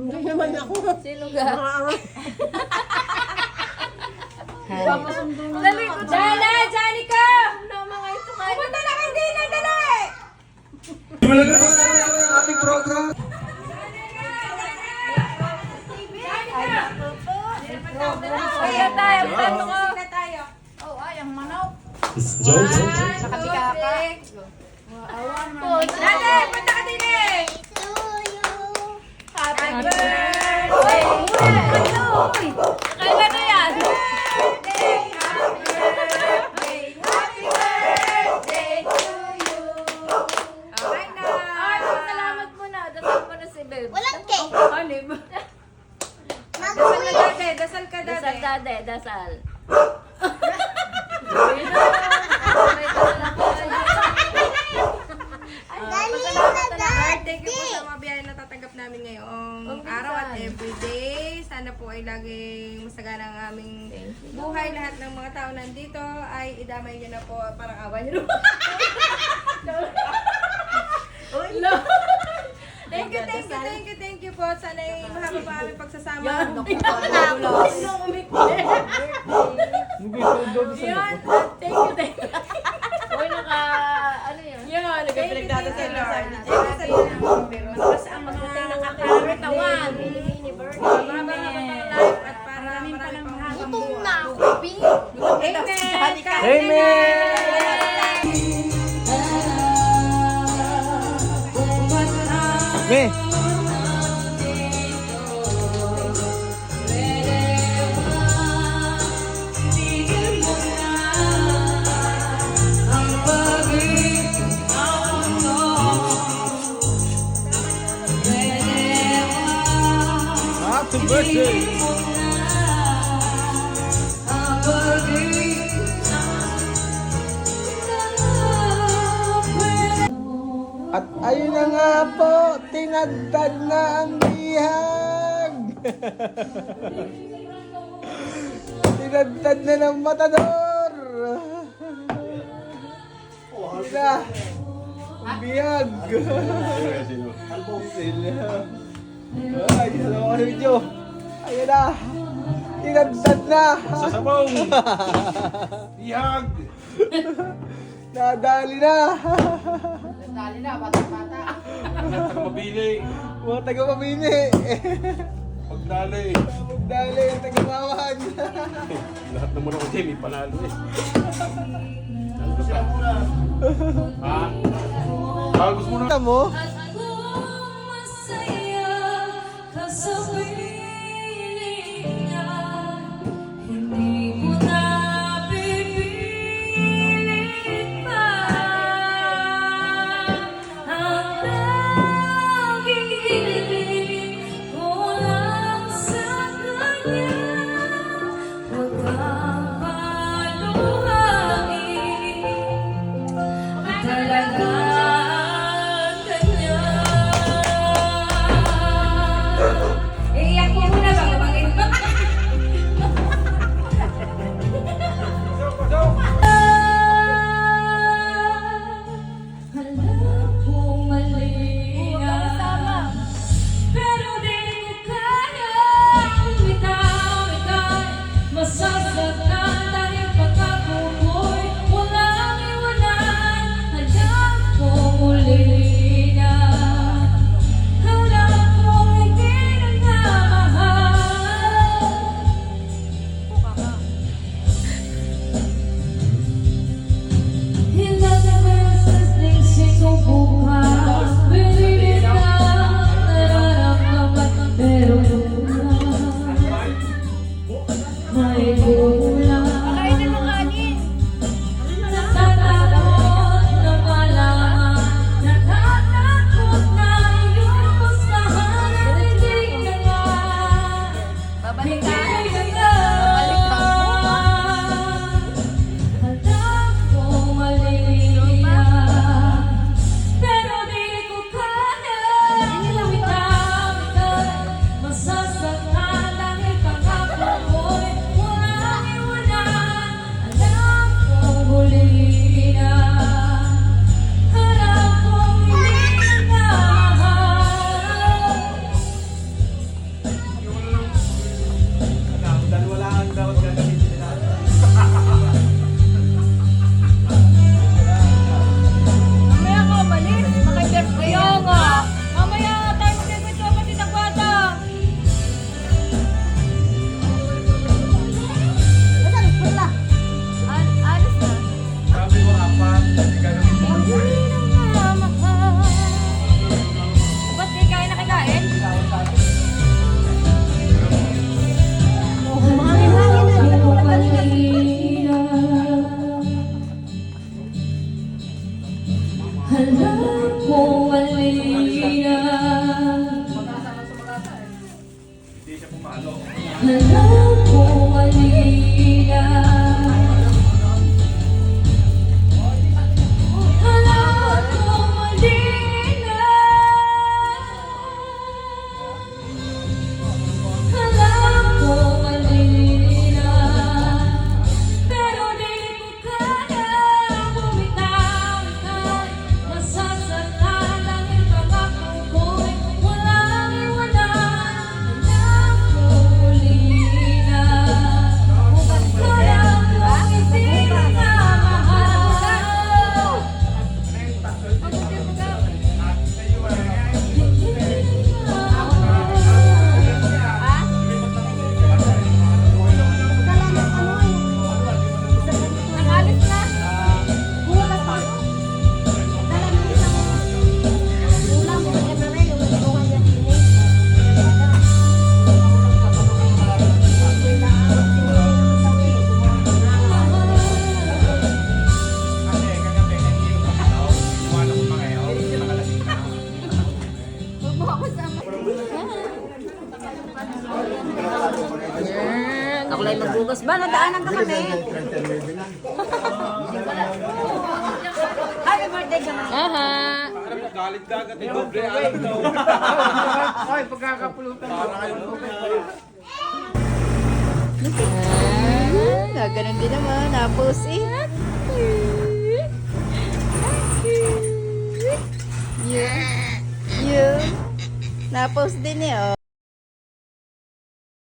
Hindi naman ako. Sino ka? Dali ko. Jana! Janica! Pumunta na kay Dina, dali! Simulan na po namin ang ating program. Kaya tayo, plato ko. Oh, ay, ang manok. Jones. Sa kabikaka. Dali, punta ka din eh. Happy birthday! Kailan na yan? Okay na. Ay, salamat muna. Dasal mo na si Beb. Walang cake. Anim. Dasal ka dati. Dasal ka Dasal, dati. dade, dasal. Thank you po sa mga biyaya na tatanggap namin ngayong araw at everyday. Sana po ay laging masagana ang aming buhay. Lahat ng mga tao nandito ay idamay nyo na po. Parang awa nyo. Thank you po. Sana ay mahaba pa aming pagsasama. Yan. Thank you. Uy, ano yan? Yan nga, nagpinagdadasal na sa Mas ang mga Katawan. at para marami pang habang Gutom na ako. Me. Happy birthday. At ayun na nga po, tinagtad na ang bihag. Tinagtad na ng matador. Sila. Ang bihag. Sila. Ay, salamat ka video. Ayun na. Tinagtad na. Sasabaw! Ihag! Nadali na. Lahat ng mabili. Mga taga-pamili. Pagdali. Magdali, taga-mawan. Lahat naman ako dyan, may panalo eh. Ha? Gusto mo na? Kita mo? Talagang kanya Ako lang magbugas ba? Nadaanan ka kami. Happy birthday ka naman. Aha. Galit ka agad. Doble alam daw. Ay, pagkakapulutan ko. Ganun din naman. Tapos Yeah. Napos din eh, oh.